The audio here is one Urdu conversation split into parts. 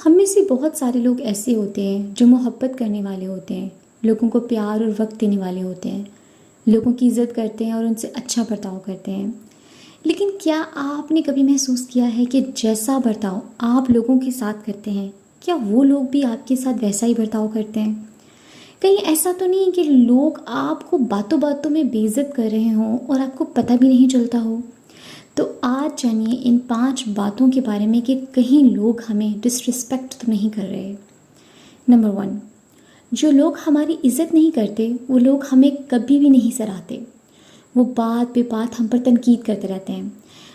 ہم میں سے بہت سارے لوگ ایسے ہوتے ہیں جو محبت کرنے والے ہوتے ہیں، لوگوں کو پیار اور وقت دینے والے ہوتے ہیں، لوگوں کی عزت کرتے ہیں اور ان سے اچھا برتاؤ کرتے ہیں۔ لیکن کیا آپ نے کبھی محسوس کیا ہے کہ جیسا برتاؤ آپ لوگوں کے ساتھ کرتے ہیں، کیا وہ لوگ بھی آپ کے ساتھ ویسا ہی برتاؤ کرتے ہیں؟ کہیں ایسا تو نہیں کہ لوگ آپ کو باتوں باتوں میں بے عزت کر رہے ہوں اور آپ کو پتہ بھی نہیں چلتا ہو؟ تو آج جانیے ان 5 باتوں کے بارے میں کہ کہیں لوگ ہمیں ڈسرسپیکٹ تو نہیں کر رہے۔ نمبر 1، جو لوگ ہماری عزت نہیں کرتے وہ لوگ ہمیں کبھی بھی نہیں سراہتے، وہ بات پہ بات ہم پر تنقید کرتے رہتے ہیں۔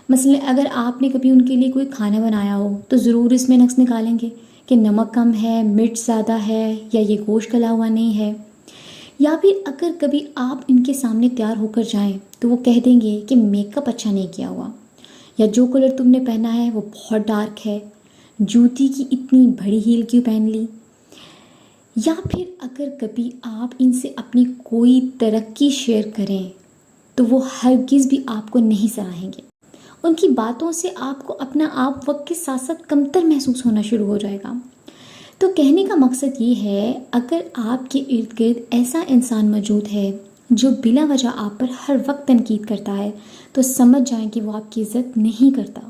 مثلا اگر آپ نے کبھی ان کے لیے کوئی کھانا بنایا ہو تو ضرور اس میں نقص نکالیں گے کہ نمک کم ہے، مرچ زیادہ ہے، یا یہ گوشت گلا ہوا نہیں ہے۔ یا پھر اگر کبھی آپ ان کے سامنے تیار ہو کر جائیں تو وہ کہہ دیں گے کہ میک اپ اچھا نہیں کیا ہوا، یا جو کلر تم نے پہنا ہے وہ بہت ڈارک ہے، جوتی کی اتنی بڑی ہیل کیوں پہن لی۔ یا پھر اگر کبھی آپ ان سے اپنی کوئی ترقی شیئر کریں تو وہ ہرگز بھی آپ کو نہیں سراہیں گے۔ ان کی باتوں سے آپ کو اپنا آپ وقت کے ساتھ ساتھ کمتر محسوس ہونا شروع ہو جائے گا۔ تو کہنے کا مقصد یہ ہے، اگر آپ کے ارد گرد ایسا انسان موجود ہے جو بلا وجہ آپ پر ہر وقت تنقید کرتا ہے تو سمجھ جائیں کہ وہ آپ کی عزت نہیں کرتا۔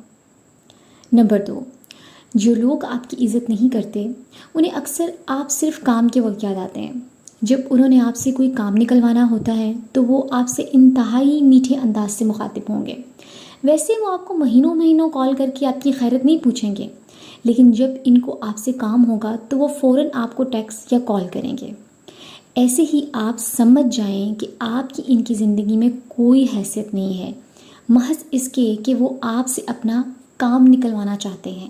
نمبر 2، جو لوگ آپ کی عزت نہیں کرتے انہیں اکثر آپ صرف کام کے وقت یاد آتے ہیں۔ جب انہوں نے آپ سے کوئی کام نکلوانا ہوتا ہے تو وہ آپ سے انتہائی میٹھے انداز سے مخاطب ہوں گے۔ ویسے وہ آپ کو مہینوں مہینوں کال کر کے آپ کی خیریت نہیں پوچھیں گے، لیکن جب ان کو آپ سے کام ہوگا تو وہ فوراً آپ کو ٹیکسٹ یا کال کریں گے۔ ایسے ہی آپ سمجھ جائیں کہ آپ کی ان کی زندگی میں کوئی حیثیت نہیں ہے، محض اس کے کہ وہ آپ سے اپنا کام نکلوانا چاہتے ہیں۔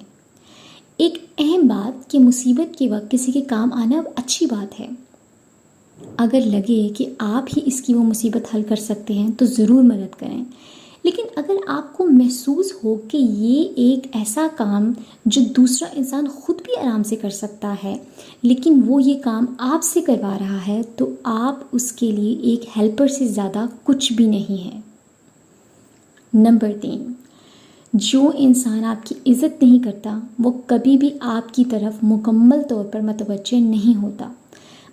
ایک اہم بات کہ مصیبت کے وقت کسی کے کام آنا اچھی بات ہے۔ اگر لگے کہ آپ ہی اس کی وہ مصیبت حل کر سکتے ہیں تو ضرور مدد کریں، لیکن اگر آپ کو محسوس ہو کہ یہ ایک ایسا کام جو دوسرا انسان خود بھی آرام سے کر سکتا ہے لیکن وہ یہ کام آپ سے کروا رہا ہے تو آپ اس کے لیے ایک ہیلپر سے زیادہ کچھ بھی نہیں ہے۔ نمبر 3، جو انسان آپ کی عزت نہیں کرتا وہ کبھی بھی آپ کی طرف مکمل طور پر متوجہ نہیں ہوتا۔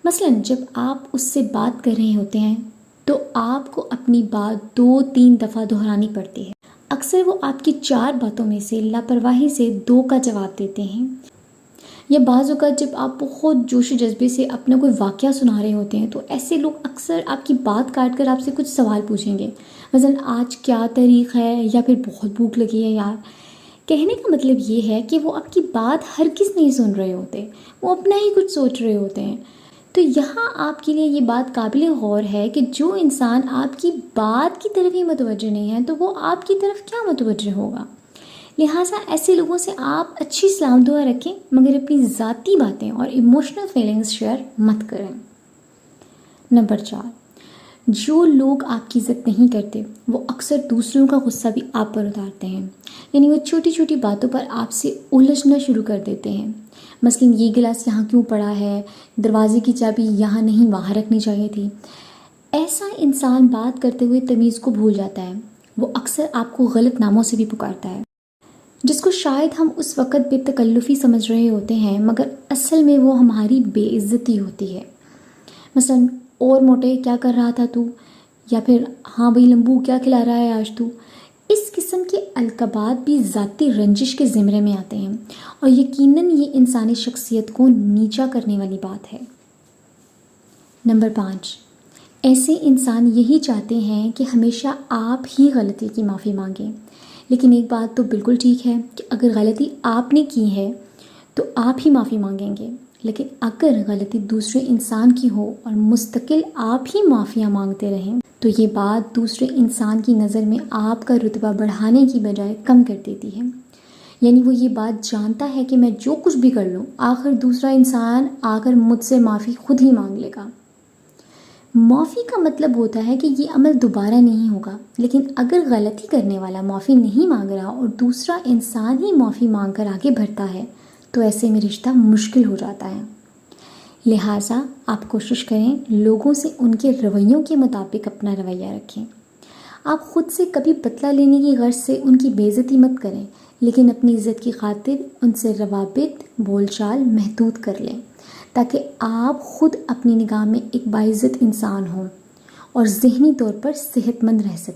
مثلا جب آپ اس سے بات کر رہے ہوتے ہیں تو آپ کو اپنی بات 2-3 دفعہ دہرانی پڑتی ہے۔ اکثر وہ آپ کی 4 باتوں میں سے لاپرواہی سے 2 کا جواب دیتے ہیں، یا بعض اوقات جب آپ بہت جوش و جذبے سے اپنا کوئی واقعہ سنا رہے ہوتے ہیں تو ایسے لوگ اکثر آپ کی بات کاٹ کر آپ سے کچھ سوال پوچھیں گے، مثلا آج کیا تاریخ ہے، یا پھر بہت بھوک لگی ہے یار۔ کہنے کا مطلب یہ ہے کہ وہ آپ کی بات ہرگز نہیں سن رہے ہوتے، وہ اپنا ہی کچھ سوچ رہے ہوتے ہیں۔ تو یہاں آپ کے لیے یہ بات قابل غور ہے کہ جو انسان آپ کی بات کی طرف ہی متوجہ نہیں ہے تو وہ آپ کی طرف کیا متوجہ ہوگا؟ لہٰذا ایسے لوگوں سے آپ اچھی سلام دعا رکھیں مگر اپنی ذاتی باتیں اور ایموشنل فیلنگز شیئر مت کریں۔ نمبر 4، جو لوگ آپ کی عزت نہیں کرتے وہ اکثر دوسروں کا غصہ بھی آپ پر اتارتے ہیں، یعنی وہ چھوٹی چھوٹی باتوں پر آپ سے الجھنا شروع کر دیتے ہیں۔ مثلا یہ گلاس یہاں کیوں پڑا ہے، دروازے کی چابی یہاں نہیں وہاں رکھنی چاہیے تھی۔ ایسا انسان بات کرتے ہوئے تمیز کو بھول جاتا ہے، وہ اکثر آپ کو غلط ناموں سے بھی پکارتا ہے، جس کو شاید ہم اس وقت بے تکلفی سمجھ رہے ہوتے ہیں مگر اصل میں وہ ہماری بے عزتی ہوتی ہے۔ مثلا اور موٹے کیا کر رہا تھا تو، یا پھر ہاں بھائی لمبو کیا کھلا رہا ہے آج تو۔ اس قسم کے القابات بھی ذاتی رنجش کے زمرے میں آتے ہیں اور یقیناً یہ انسانی شخصیت کو نیچا کرنے والی بات ہے۔ نمبر 5، ایسے انسان یہی چاہتے ہیں کہ ہمیشہ آپ ہی غلطی کی معافی مانگیں، لیکن ایک بات تو بالکل ٹھیک ہے کہ اگر غلطی آپ نے کی ہے تو آپ ہی معافی مانگیں گے، لیکن اگر غلطی دوسرے انسان کی ہو اور مستقل آپ ہی معافیاں مانگتے رہیں تو یہ بات دوسرے انسان کی نظر میں آپ کا رتبہ بڑھانے کی بجائے کم کر دیتی ہے۔ یعنی وہ یہ بات جانتا ہے کہ میں جو کچھ بھی کر لوں آخر دوسرا انسان آ کر مجھ سے معافی خود ہی مانگ لے گا۔ معافی کا مطلب ہوتا ہے کہ یہ عمل دوبارہ نہیں ہوگا، لیکن اگر غلطی کرنے والا معافی نہیں مانگ رہا اور دوسرا انسان ہی معافی مانگ کر آگے بڑھتا ہے تو ایسے میں رشتہ مشکل ہو جاتا ہے۔ لہٰذا آپ کوشش کریں لوگوں سے ان کے رویوں کے مطابق اپنا رویہ رکھیں۔ آپ خود سے کبھی بدلہ لینے کی غرض سے ان کی بے عزتی مت کریں، لیکن اپنی عزت کی خاطر ان سے روابط بول چال محدود کر لیں، تاکہ آپ خود اپنی نگاہ میں ایک باعزت انسان ہوں اور ذہنی طور پر صحت مند رہ سکیں۔